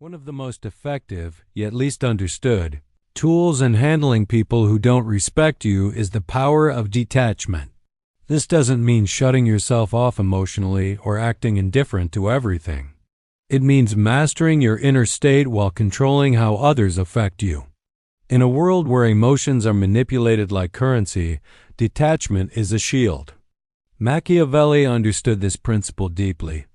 One of the most effective, yet least understood, tools in handling people who don't respect you is the power of detachment. This doesn't mean shutting yourself off emotionally or acting indifferent to everything. It means mastering your inner state while controlling how others affect you. In a world where emotions are manipulated like currency, detachment is a shield. Machiavelli understood this principle deeply,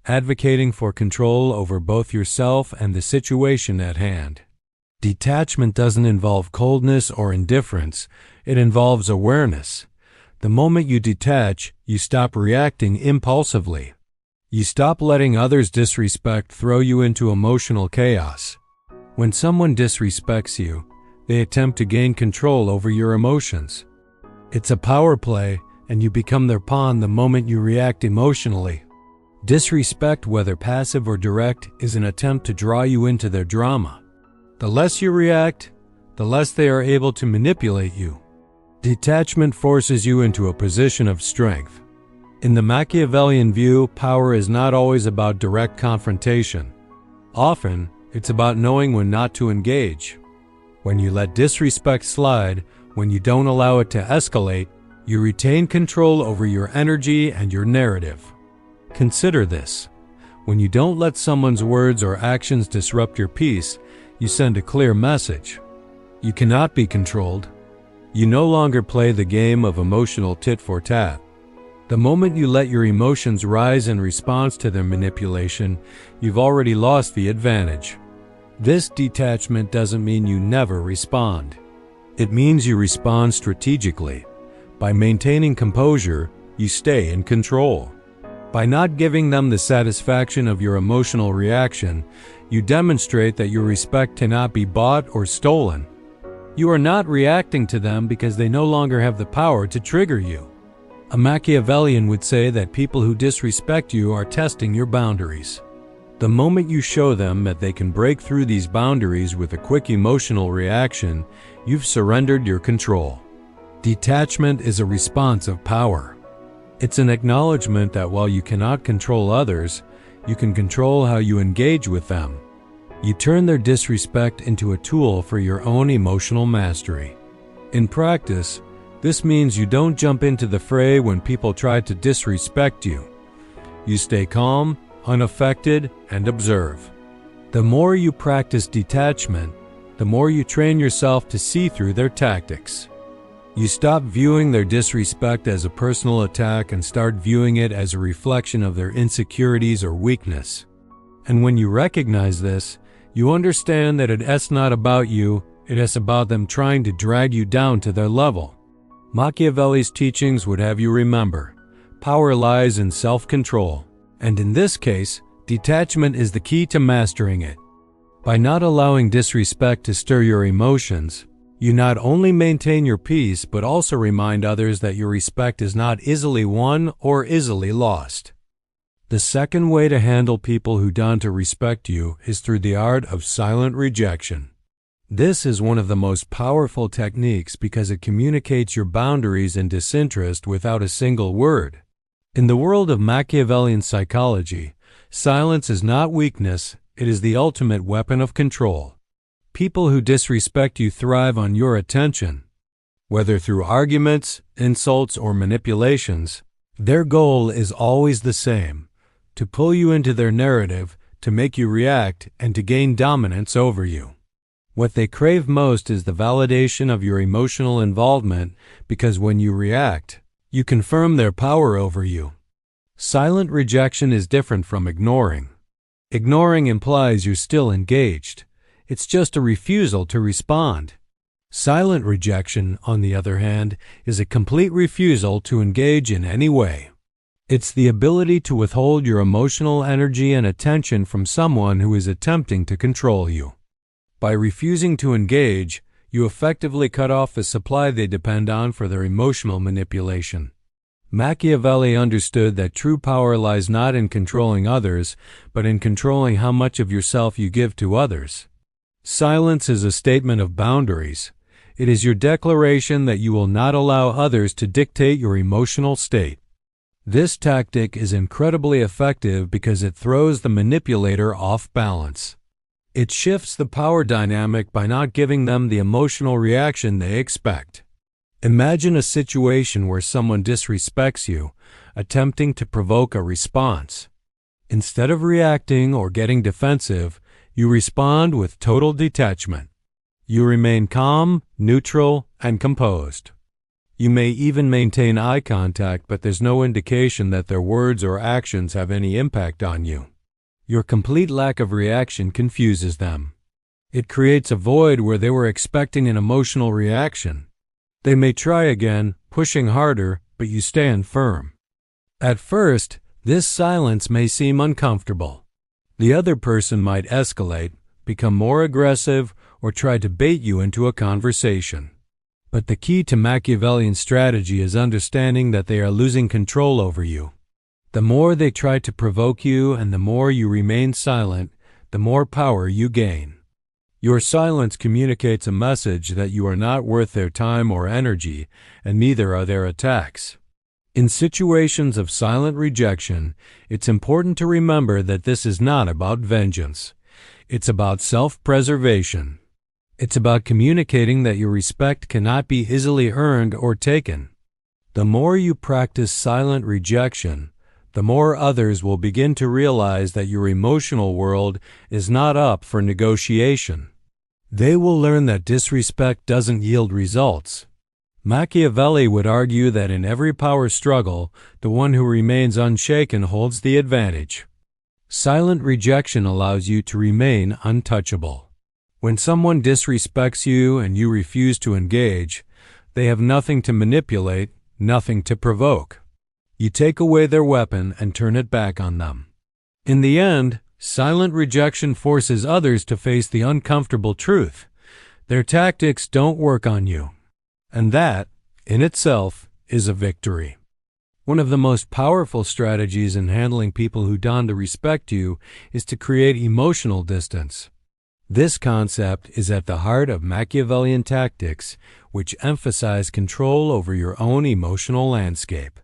advocating for control over both yourself and the situation at hand. Detachment doesn't involve coldness or indifference, it involves awareness. The moment you detach, you stop reacting impulsively. You stop letting others' disrespect throw you into emotional chaos. When someone disrespects you, they attempt to gain control over your emotions. It's a power play, and you become their pawn the moment you react emotionally. Disrespect, whether passive or direct, is an attempt to draw you into their drama. The less you react, the less they are able to manipulate you. Detachment forces you into a position of strength. In the Machiavellian view, power is not always about direct confrontation. Often, it's about knowing when not to engage. When you let disrespect slide, when you don't allow it to escalate, you retain control over your energy and your narrative. Consider this. When you don't let someone's words or actions disrupt your peace, you send a clear message. You cannot be controlled. You no longer play the game of emotional tit-for-tat. The moment you let your emotions rise in response to their manipulation, you've already lost the advantage. This detachment doesn't mean you never respond. It means you respond strategically. By maintaining composure, you stay in control. By not giving them the satisfaction of your emotional reaction, you demonstrate that your respect cannot be bought or stolen. You are not reacting to them because they no longer have the power to trigger you. A Machiavellian would say that people who disrespect you are testing your boundaries. The moment you show them that they can break through these boundaries with a quick emotional reaction, you've surrendered your control. Detachment is a response of power. It's an acknowledgement that while you cannot control others, you can control how you engage with them. You turn their disrespect into a tool for your own emotional mastery. In practice, this means you don't jump into the fray when people try to disrespect you. You stay calm, unaffected, and observe. The more you practice detachment, the more you train yourself to see through their tactics. You stop viewing their disrespect as a personal attack and start viewing it as a reflection of their insecurities or weakness. And when you recognize this, you understand that it's not about you, it is about them trying to drag you down to their level. Machiavelli's teachings would have you remember, power lies in self-control, and in this case, detachment is the key to mastering it. By not allowing disrespect to stir your emotions, you not only maintain your peace but also remind others that your respect is not easily won or easily lost. The second way to handle people who don't respect you is through the art of silent rejection. This is one of the most powerful techniques because it communicates your boundaries and disinterest without a single word. In the world of Machiavellian psychology, silence is not weakness, it is the ultimate weapon of control. People who disrespect you thrive on your attention. Whether through arguments, insults, or manipulations, their goal is always the same: to pull you into their narrative, to make you react, and to gain dominance over you. What they crave most is the validation of your emotional involvement, because when you react, you confirm their power over you. Silent rejection is different from ignoring. Ignoring implies you're still engaged. It's just a refusal to respond. Silent rejection, on the other hand, is a complete refusal to engage in any way. It's the ability to withhold your emotional energy and attention from someone who is attempting to control you. By refusing to engage, you effectively cut off the supply they depend on for their emotional manipulation. Machiavelli understood that true power lies not in controlling others, but in controlling how much of yourself you give to others. Silence is a statement of boundaries. It is your declaration that you will not allow others to dictate your emotional state. This tactic is incredibly effective because it throws the manipulator off balance. It shifts the power dynamic by not giving them the emotional reaction they expect. Imagine a situation where someone disrespects you, attempting to provoke a response. Instead of reacting or getting defensive, you respond with total detachment. You remain calm, neutral, and composed. You may even maintain eye contact, but there's no indication that their words or actions have any impact on you. Your complete lack of reaction confuses them. It creates a void where they were expecting an emotional reaction. They may try again, pushing harder, but you stand firm. At first, this silence may seem uncomfortable. The other person might escalate, become more aggressive, or try to bait you into a conversation. But the key to Machiavellian strategy is understanding that they are losing control over you. The more they try to provoke you and the more you remain silent, the more power you gain. Your silence communicates a message that you are not worth their time or energy, and neither are their attacks. In situations of silent rejection, it's important to remember that this is not about vengeance. It's about self-preservation. It's about communicating that your respect cannot be easily earned or taken. The more you practice silent rejection, the more others will begin to realize that your emotional world is not up for negotiation. They will learn that disrespect doesn't yield results. Machiavelli would argue that in every power struggle, the one who remains unshaken holds the advantage. Silent rejection allows you to remain untouchable. When someone disrespects you and you refuse to engage, they have nothing to manipulate, nothing to provoke. You take away their weapon and turn it back on them. In the end, silent rejection forces others to face the uncomfortable truth. Their tactics don't work on you. And that, in itself, is a victory. One of the most powerful strategies in handling people who don to respect you is to create emotional distance. This concept is at the heart of Machiavellian tactics, which emphasize control over your own emotional landscape.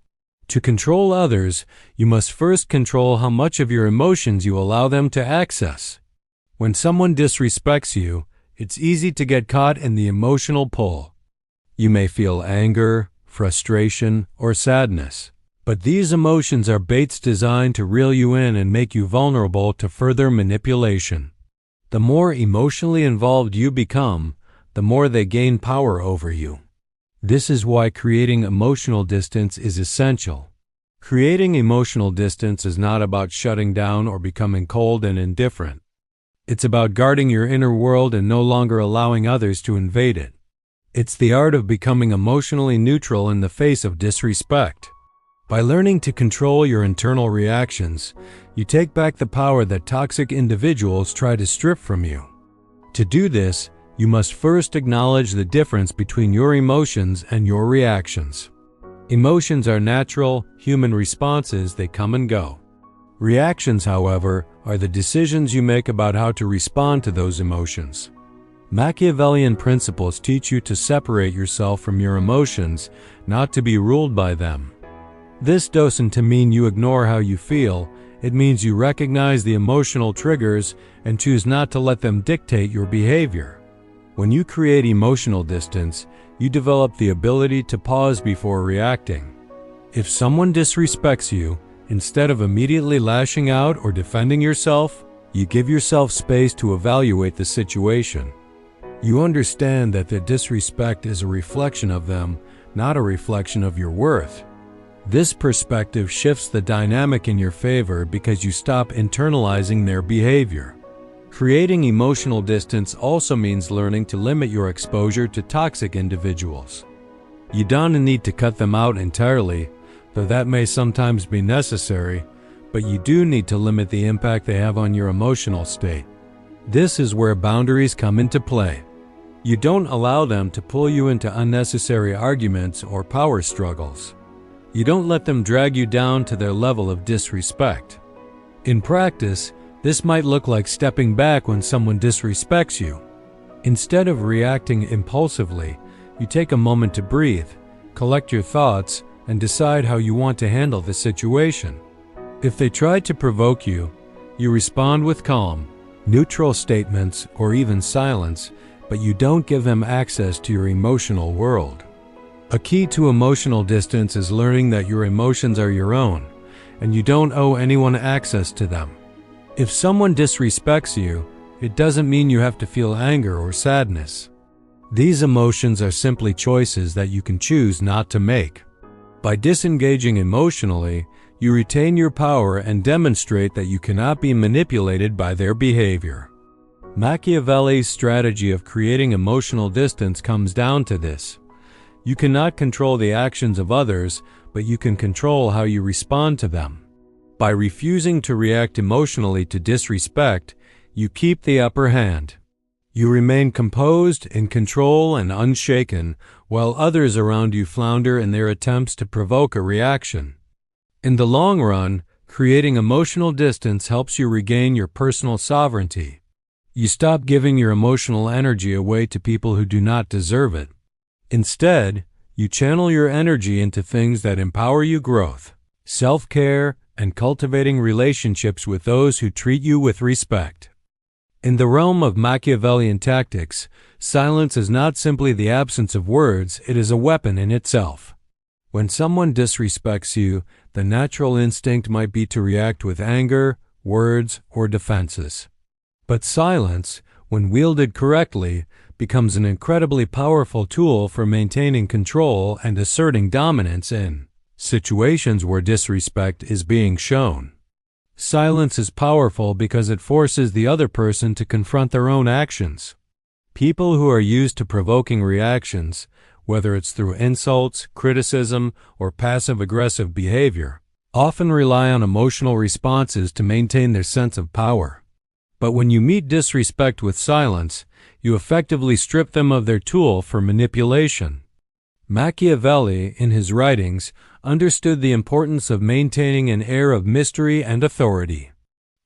To control others, you must first control how much of your emotions you allow them to access. When someone disrespects you, it's easy to get caught in the emotional pull. You may feel anger, frustration, or sadness. But these emotions are baits designed to reel you in and make you vulnerable to further manipulation. The more emotionally involved you become, the more they gain power over you. This is why creating emotional distance is essential. Creating emotional distance is not about shutting down or becoming cold and indifferent. It's about guarding your inner world and no longer allowing others to invade it. It's the art of becoming emotionally neutral in the face of disrespect. By learning to control your internal reactions, you take back the power that toxic individuals try to strip from you. To do this, you must first acknowledge the difference between your emotions and your reactions. Emotions are natural, human responses, they come and go. Reactions, however, are the decisions you make about how to respond to those emotions. Machiavellian principles teach you to separate yourself from your emotions, not to be ruled by them. This doesn't mean you ignore how you feel. It means you recognize the emotional triggers and choose not to let them dictate your behavior. When you create emotional distance, you develop the ability to pause before reacting. If someone disrespects you, instead of immediately lashing out or defending yourself, you give yourself space to evaluate the situation. You understand that the disrespect is a reflection of them, not a reflection of your worth. This perspective shifts the dynamic in your favor because you stop internalizing their behavior. Creating emotional distance also means learning to limit your exposure to toxic individuals. You don't need to cut them out entirely, though that may sometimes be necessary, but you do need to limit the impact they have on your emotional state. This is where boundaries come into play. You don't allow them to pull you into unnecessary arguments or power struggles. You don't let them drag you down to their level of disrespect. In practice, this might look like stepping back when someone disrespects you. Instead of reacting impulsively, you take a moment to breathe, collect your thoughts, and decide how you want to handle the situation. If they try to provoke you, you respond with calm, neutral statements, or even silence, but you don't give them access to your emotional world. A key to emotional distance is learning that your emotions are your own, and you don't owe anyone access to them. If someone disrespects you, it doesn't mean you have to feel anger or sadness. These emotions are simply choices that you can choose not to make. By disengaging emotionally, you retain your power and demonstrate that you cannot be manipulated by their behavior. Machiavelli's strategy of creating emotional distance comes down to this. You cannot control the actions of others, but you can control how you respond to them. By refusing to react emotionally to disrespect, you keep the upper hand. You remain composed, in control, and unshaken, while others around you flounder in their attempts to provoke a reaction. In the long run, creating emotional distance helps you regain your personal sovereignty. You stop giving your emotional energy away to people who do not deserve it. Instead, you channel your energy into things that empower you growth, self-care, and cultivating relationships with those who treat you with respect. In the realm of Machiavellian tactics, silence is not simply the absence of words, it is a weapon in itself. When someone disrespects you, the natural instinct might be to react with anger, words, or defenses. But silence, when wielded correctly, becomes an incredibly powerful tool for maintaining control and asserting dominance in situations where disrespect is being shown. Silence is powerful because it forces the other person to confront their own actions. People who are used to provoking reactions, whether it's through insults, criticism, or passive-aggressive behavior, often rely on emotional responses to maintain their sense of power. But when you meet disrespect with silence, you effectively strip them of their tool for manipulation. Machiavelli, in his writings, understood the importance of maintaining an air of mystery and authority.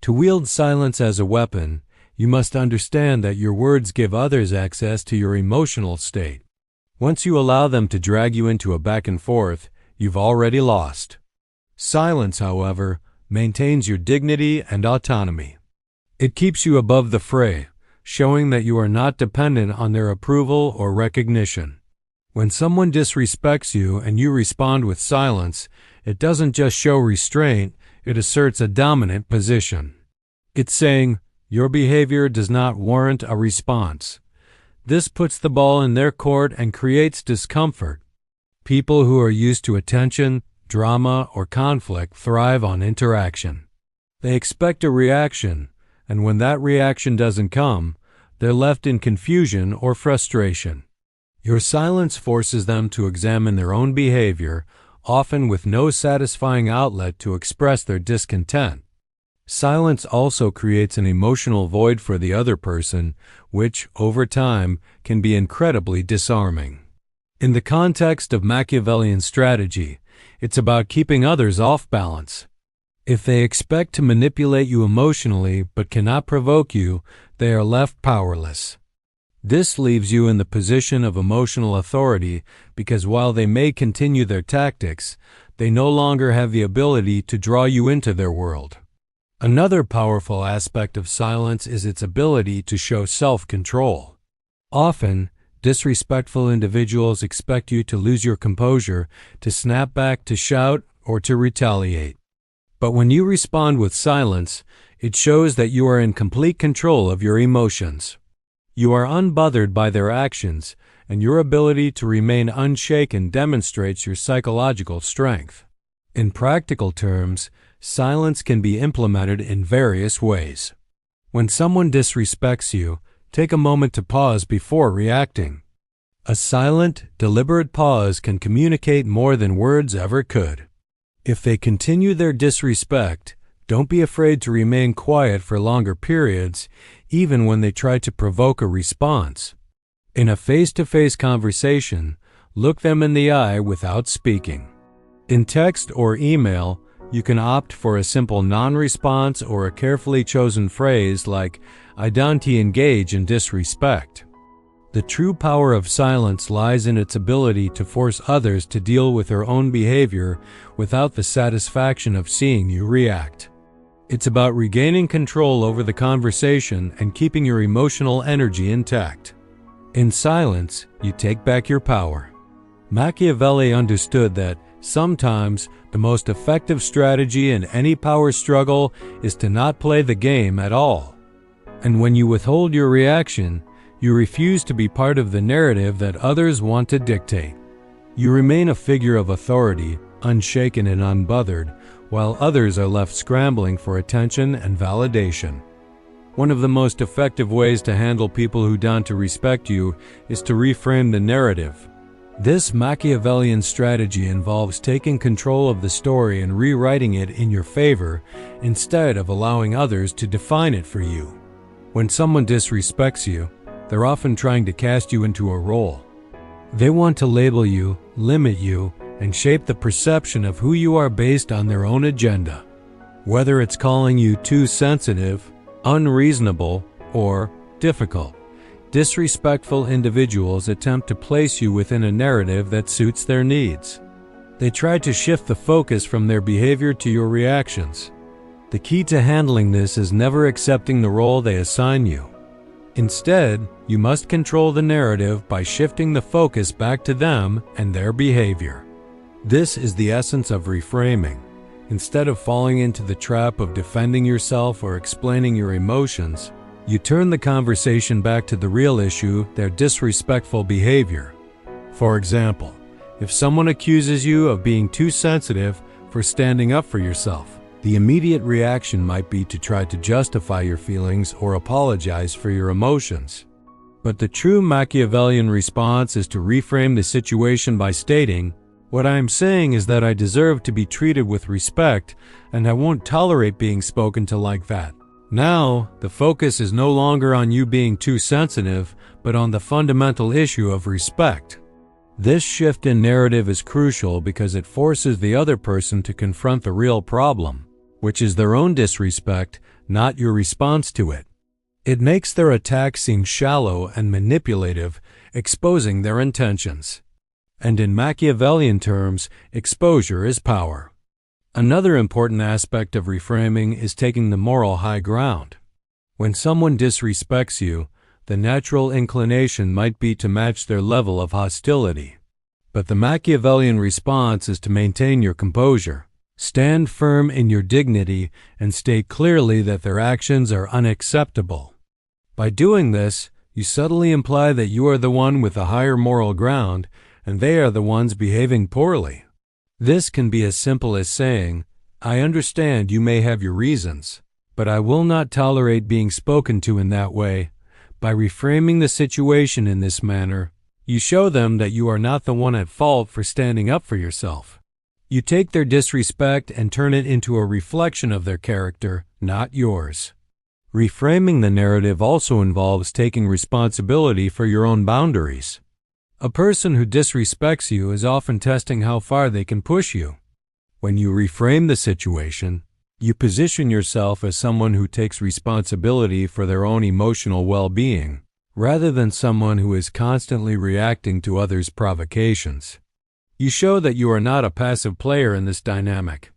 To wield silence as a weapon, you must understand that your words give others access to your emotional state. Once you allow them to drag you into a back and forth, you've already lost. Silence, however, maintains your dignity and autonomy. It keeps you above the fray, showing that you are not dependent on their approval or recognition. When someone disrespects you and you respond with silence, it doesn't just show restraint, it asserts a dominant position. It's saying, your behavior does not warrant a response. This puts the ball in their court and creates discomfort. People who are used to attention, drama, or conflict thrive on interaction. They expect a reaction, and when that reaction doesn't come, they're left in confusion or frustration. Your silence forces them to examine their own behavior, often with no satisfying outlet to express their discontent. Silence also creates an emotional void for the other person, which, over time, can be incredibly disarming. In the context of Machiavellian strategy, it's about keeping others off balance. If they expect to manipulate you emotionally but cannot provoke you, they are left powerless. This leaves you in the position of emotional authority because while they may continue their tactics, they no longer have the ability to draw you into their world. Another powerful aspect of silence is its ability to show self-control. Often, disrespectful individuals expect you to lose your composure, to snap back, to shout, or to retaliate. But when you respond with silence, it shows that you are in complete control of your emotions. You are unbothered by their actions, and your ability to remain unshaken demonstrates your psychological strength. In practical terms, silence can be implemented in various ways. When someone disrespects you, take a moment to pause before reacting. A silent, deliberate pause can communicate more than words ever could. If they continue their disrespect, don't be afraid to remain quiet for longer periods, even when they try to provoke a response. In a face-to-face conversation, look them in the eye without speaking. In text or email, you can opt for a simple non-response or a carefully chosen phrase like, "I don't engage in disrespect." The true power of silence lies in its ability to force others to deal with their own behavior without the satisfaction of seeing you react. It's about regaining control over the conversation and keeping your emotional energy intact. In silence, you take back your power. Machiavelli understood that sometimes the most effective strategy in any power struggle is to not play the game at all. And when you withhold your reaction, you refuse to be part of the narrative that others want to dictate. You remain a figure of authority, unshaken and unbothered, while others are left scrambling for attention and validation. One of the most effective ways to handle people who don't respect you is to reframe the narrative. This Machiavellian strategy involves taking control of the story and rewriting it in your favor instead of allowing others to define it for you. When someone disrespects you, they're often trying to cast you into a role. They want to label you, limit you, and shape the perception of who you are based on their own agenda. Whether it's calling you too sensitive, unreasonable, or difficult, disrespectful individuals attempt to place you within a narrative that suits their needs. They try to shift the focus from their behavior to your reactions. The key to handling this is never accepting the role they assign you. Instead, you must control the narrative by shifting the focus back to them and their behavior. This is the essence of reframing. Instead of falling into the trap of defending yourself or explaining your emotions, you turn the conversation back to the real issue, their disrespectful behavior. For example, if someone accuses you of being too sensitive for standing up for yourself, the immediate reaction might be to try to justify your feelings or apologize for your emotions. But the true Machiavellian response is to reframe the situation by stating, "What I am saying is that I deserve to be treated with respect, and I won't tolerate being spoken to like that." Now, the focus is no longer on you being too sensitive, but on the fundamental issue of respect. This shift in narrative is crucial because it forces the other person to confront the real problem, which is their own disrespect, not your response to it. It makes their attack seem shallow and manipulative, exposing their intentions. And in Machiavellian terms, exposure is power. Another important aspect of reframing is taking the moral high ground. When someone disrespects you, the natural inclination might be to match their level of hostility. But the Machiavellian response is to maintain your composure, stand firm in your dignity, and state clearly that their actions are unacceptable. By doing this, you subtly imply that you are the one with the higher moral ground, and they are the ones behaving poorly. This can be as simple as saying, "I understand you may have your reasons, but I will not tolerate being spoken to in that way." By reframing the situation in this manner, you show them that you are not the one at fault for standing up for yourself. You take their disrespect and turn it into a reflection of their character, not yours. Reframing the narrative also involves taking responsibility for your own boundaries. A person who disrespects you is often testing how far they can push you. When you reframe the situation, you position yourself as someone who takes responsibility for their own emotional well-being, rather than someone who is constantly reacting to others' provocations. You show that you are not a passive player in this dynamic.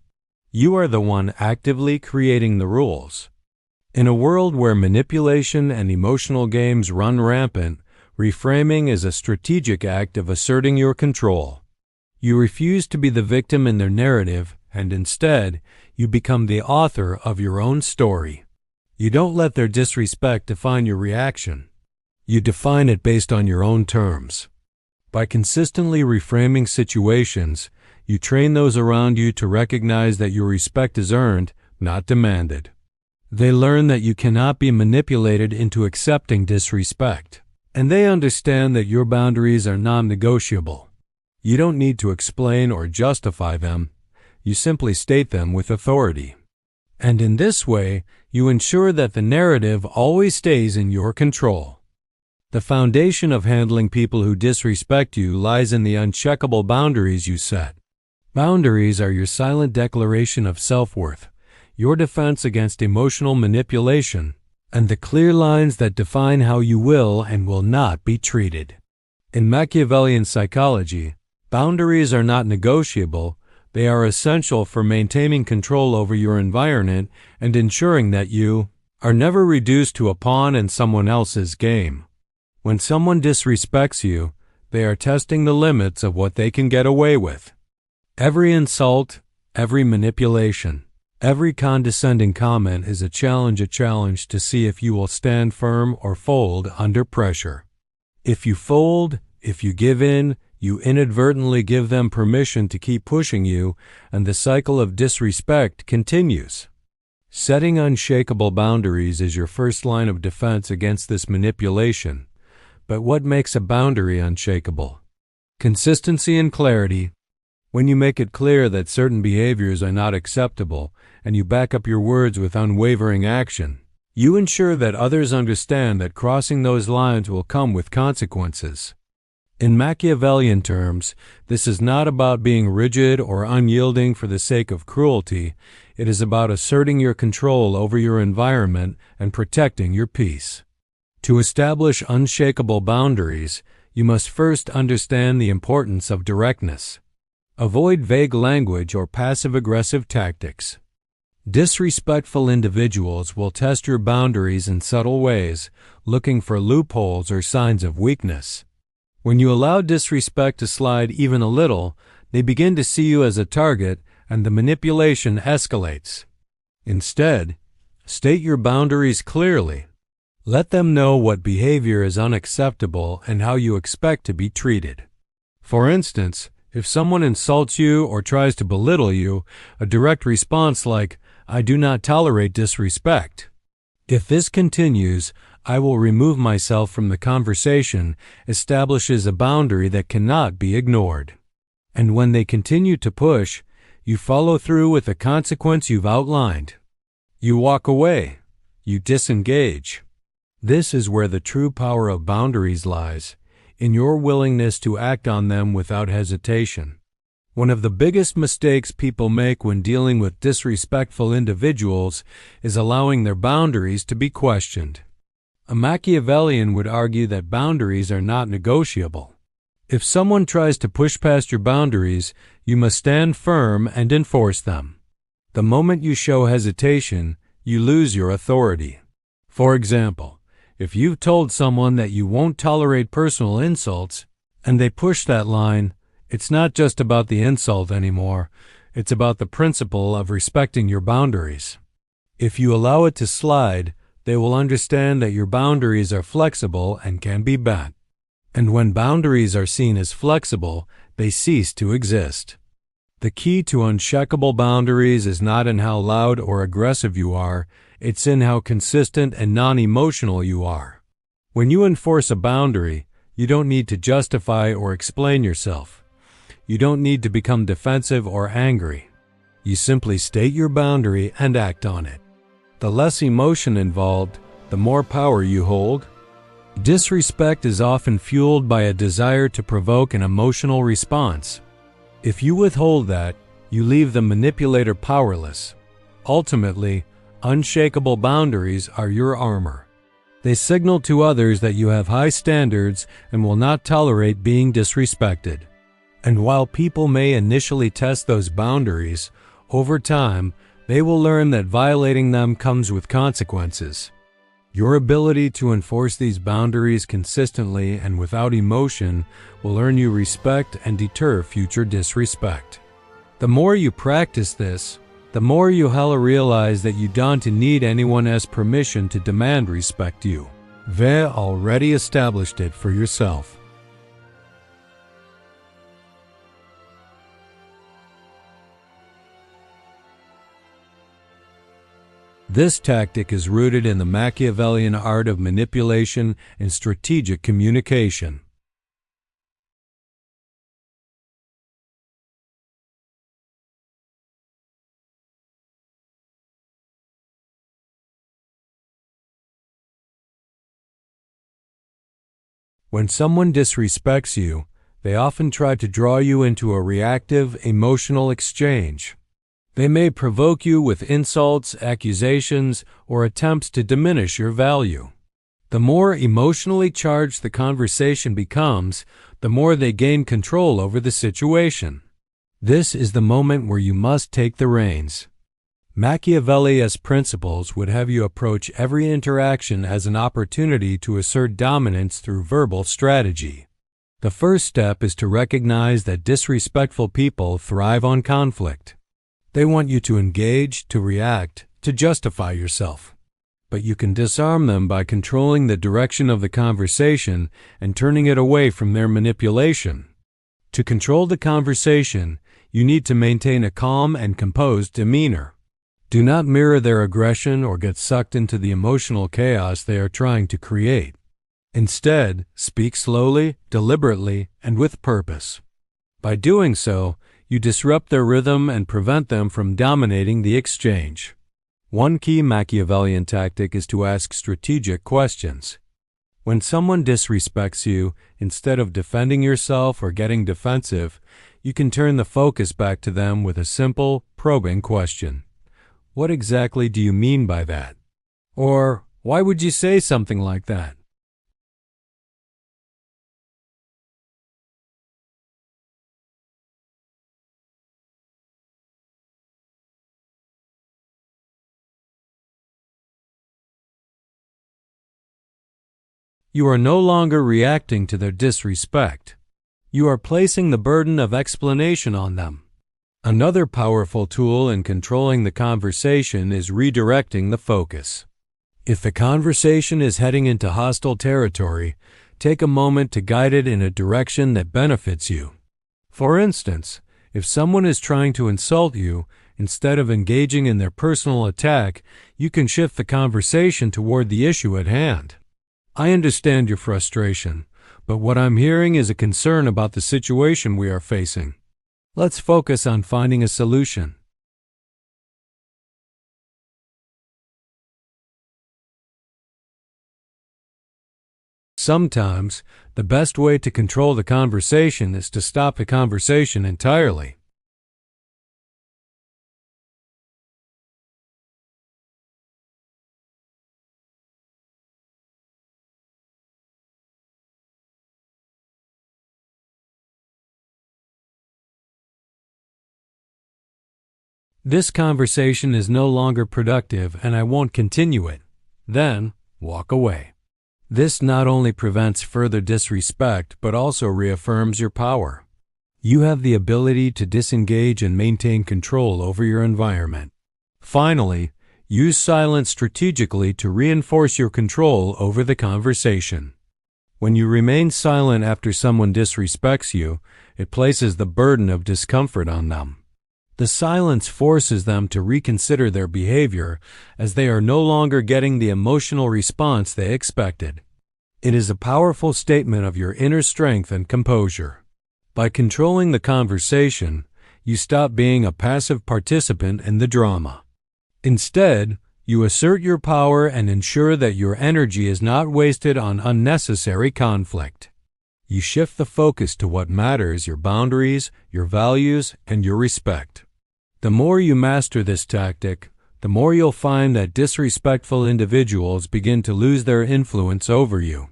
You are the one actively creating the rules. In a world where manipulation and emotional games run rampant, reframing is a strategic act of asserting your control. You refuse to be the victim in their narrative, and instead, you become the author of your own story. You don't let their disrespect define your reaction. You define it based on your own terms. By consistently reframing situations, you train those around you to recognize that your respect is earned, not demanded. They learn that you cannot be manipulated into accepting disrespect, and they understand that your boundaries are non-negotiable. You don't need to explain or justify them. You simply state them with authority. And in this way, you ensure that the narrative always stays in your control. The foundation of handling people who disrespect you lies in the uncheckable boundaries you set. Boundaries are your silent declaration of self-worth, your defense against emotional manipulation, and the clear lines that define how you will and will not be treated. In Machiavellian psychology, boundaries are not negotiable, They are essential for maintaining control over your environment and ensuring that you are never reduced to a pawn in someone else's game. When someone disrespects you, they are testing the limits of what they can get away with. Every insult, every manipulation, every condescending comment is a challenge to see if you will stand firm or fold under pressure. If you fold, if you give in, you inadvertently give them permission to keep pushing you, and the cycle of disrespect continues. Setting unshakable boundaries is your first line of defense against this manipulation. But what makes a boundary unshakable? Consistency and clarity. When you make it clear that certain behaviors are not acceptable, and you back up your words with unwavering action, you ensure that others understand that crossing those lines will come with consequences. In Machiavellian terms, this is not about being rigid or unyielding for the sake of cruelty. It is about asserting your control over your environment and protecting your peace. To establish unshakable boundaries, you must first understand the importance of directness. Avoid vague language or passive-aggressive tactics. Disrespectful individuals will test your boundaries in subtle ways, looking for loopholes or signs of weakness. When you allow disrespect to slide even a little, they begin to see you as a target, and the manipulation escalates. Instead, state your boundaries clearly. Let them know what behavior is unacceptable and how you expect to be treated. For instance, if someone insults you or tries to belittle you, a direct response like, "I do not tolerate disrespect." If this continues, "I will remove myself from the conversation," establishes a boundary that cannot be ignored. And when they continue to push, you follow through with the consequence you've outlined. You walk away. You disengage. This is where the true power of boundaries lies, in your willingness to act on them without hesitation. One of the biggest mistakes people make when dealing with disrespectful individuals is allowing their boundaries to be questioned. A Machiavellian would argue that boundaries are not negotiable. If someone tries to push past your boundaries, you must stand firm and enforce them. The moment you show hesitation, you lose your authority. For example, if you've told someone that you won't tolerate personal insults, and they push that line, it's not just about the insult anymore, it's about the principle of respecting your boundaries. If you allow it to slide, they will understand that your boundaries are flexible and can be bent. And when boundaries are seen as flexible, they cease to exist. The key to unshakable boundaries is not in how loud or aggressive you are, it's in how consistent and non-emotional you are. When you enforce a boundary, you don't need to justify or explain yourself. You don't need to become defensive or angry. You simply state your boundary and act on it. The less emotion involved, the more power you hold. Disrespect is often fueled by a desire to provoke an emotional response. If you withhold that, you leave the manipulator powerless. Ultimately, unshakable boundaries are your armor. They signal to others that you have high standards and will not tolerate being disrespected. And while people may initially test those boundaries, over time, they will learn that violating them comes with consequences. Your ability to enforce these boundaries consistently and without emotion will earn you respect and deter future disrespect. The more you practice this, the more you'll realize that you don't need anyone else's permission to demand respect you. You've already established it for yourself. This tactic is rooted in the Machiavellian art of manipulation and strategic communication. When someone disrespects you, they often try to draw you into a reactive, emotional exchange. They may provoke you with insults, accusations, or attempts to diminish your value. The more emotionally charged the conversation becomes, the more they gain control over the situation. This is the moment where you must take the reins. Machiavelli's principles would have you approach every interaction as an opportunity to assert dominance through verbal strategy. The first step is to recognize that disrespectful people thrive on conflict. They want you to engage, to react, to justify yourself. But you can disarm them by controlling the direction of the conversation and turning it away from their manipulation. To control the conversation, you need to maintain a calm and composed demeanor. Do not mirror their aggression or get sucked into the emotional chaos they are trying to create. Instead, speak slowly, deliberately, and with purpose. By doing so, you disrupt their rhythm and prevent them from dominating the exchange. One key Machiavellian tactic is to ask strategic questions. When someone disrespects you, instead of defending yourself or getting defensive, you can turn the focus back to them with a simple, probing question. What exactly do you mean by that? Or, why would you say something like that? You are no longer reacting to their disrespect. You are placing the burden of explanation on them. Another powerful tool in controlling the conversation is redirecting the focus. If the conversation is heading into hostile territory, take a moment to guide it in a direction that benefits you. For instance, if someone is trying to insult you, instead of engaging in their personal attack, you can shift the conversation toward the issue at hand. I understand your frustration, but what I'm hearing is a concern about the situation we are facing. Let's focus on finding a solution. Sometimes, the best way to control the conversation is to stop the conversation entirely. This conversation is no longer productive and I won't continue it. Then, walk away. This not only prevents further disrespect, but also reaffirms your power. You have the ability to disengage and maintain control over your environment. Finally, use silence strategically to reinforce your control over the conversation. When you remain silent after someone disrespects you, it places the burden of discomfort on them. The silence forces them to reconsider their behavior as they are no longer getting the emotional response they expected. It is a powerful statement of your inner strength and composure. By controlling the conversation, you stop being a passive participant in the drama. Instead, you assert your power and ensure that your energy is not wasted on unnecessary conflict. You shift the focus to what matters: your boundaries, your values, and your respect. The more you master this tactic, the more you'll find that disrespectful individuals begin to lose their influence over you.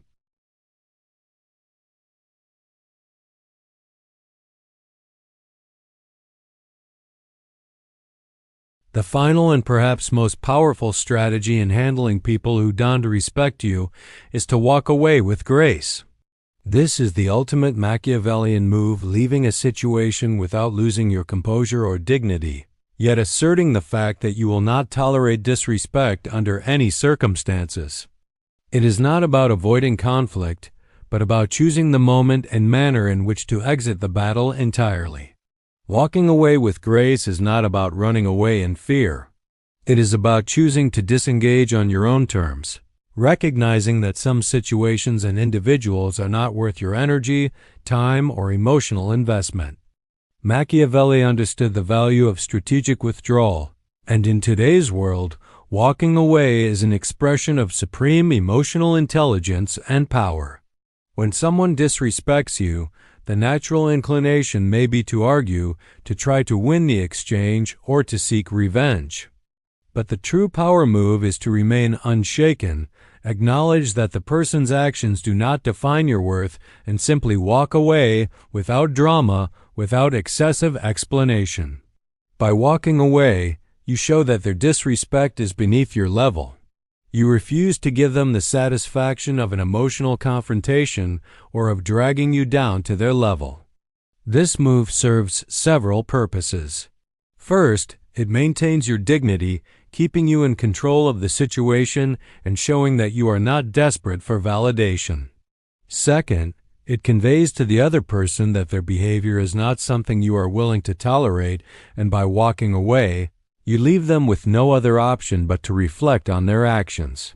The final and perhaps most powerful strategy in handling people who don't respect you is to walk away with grace. This is the ultimate Machiavellian move, leaving a situation without losing your composure or dignity, yet asserting the fact that you will not tolerate disrespect under any circumstances. It is not about avoiding conflict, but about choosing the moment and manner in which to exit the battle entirely. Walking away with grace is not about running away in fear. It is about choosing to disengage on your own terms, recognizing that some situations and individuals are not worth your energy, time, or emotional investment. Machiavelli understood the value of strategic withdrawal, and in today's world, walking away is an expression of supreme emotional intelligence and power. When someone disrespects you, the natural inclination may be to argue, to try to win the exchange, or to seek revenge. But the true power move is to remain unshaken, acknowledge that the person's actions do not define your worth, and simply walk away without drama, without excessive explanation. By walking away, you show that their disrespect is beneath your level. You refuse to give them the satisfaction of an emotional confrontation or of dragging you down to their level. This move serves several purposes. First, it maintains your dignity, keeping you in control of the situation and showing that you are not desperate for validation. Second, it conveys to the other person that their behavior is not something you are willing to tolerate, and by walking away, you leave them with no other option but to reflect on their actions.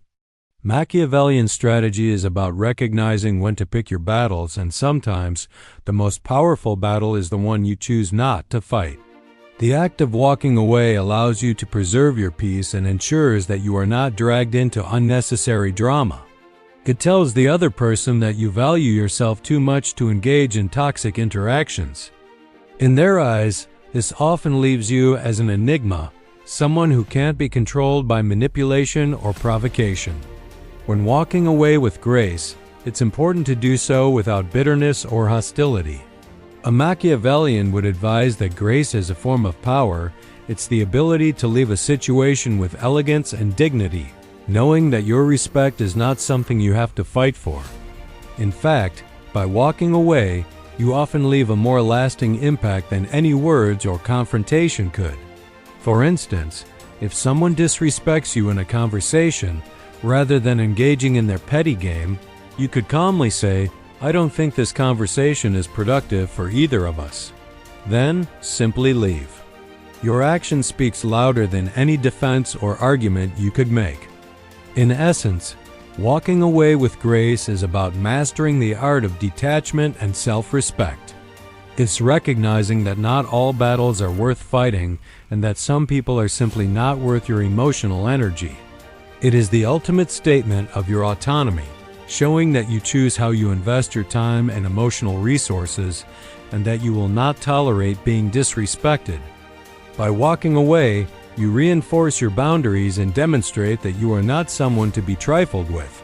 Machiavellian strategy is about recognizing when to pick your battles, and sometimes the most powerful battle is the one you choose not to fight. The act of walking away allows you to preserve your peace and ensures that you are not dragged into unnecessary drama. It tells the other person that you value yourself too much to engage in toxic interactions. In their eyes, this often leaves you as an enigma, someone who can't be controlled by manipulation or provocation. When walking away with grace, it's important to do so without bitterness or hostility. A Machiavellian would advise that grace is a form of power. It's the ability to leave a situation with elegance and dignity, knowing that your respect is not something you have to fight for. In fact, by walking away, you often leave a more lasting impact than any words or confrontation could. For instance, if someone disrespects you in a conversation, rather than engaging in their petty game, you could calmly say, "I don't think this conversation is productive for either of us." Then, simply leave. Your action speaks louder than any defense or argument you could make. In essence, walking away with grace is about mastering the art of detachment and self-respect. It's recognizing that not all battles are worth fighting and that some people are simply not worth your emotional energy. It is the ultimate statement of your autonomy, showing that you choose how you invest your time and emotional resources and that you will not tolerate being disrespected. By walking away, you reinforce your boundaries and demonstrate that you are not someone to be trifled with.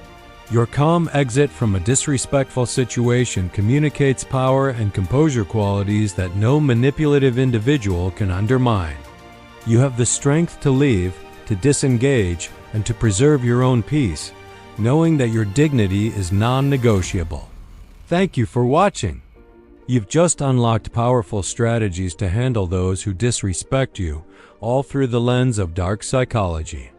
Your calm exit from a disrespectful situation communicates power and composure qualities that no manipulative individual can undermine. You have the strength to leave, to disengage, and to preserve your own peace, knowing that your dignity is non-negotiable. Thank you for watching. You've just unlocked powerful strategies to handle those who disrespect you, all through the lens of dark psychology.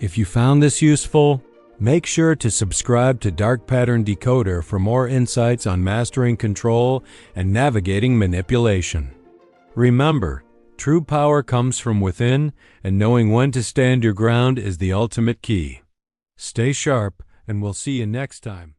If you found this useful, make sure to subscribe to Dark Pattern Decoder for more insights on mastering control and navigating manipulation. Remember, true power comes from within, and knowing when to stand your ground is the ultimate key. Stay sharp, and we'll see you next time.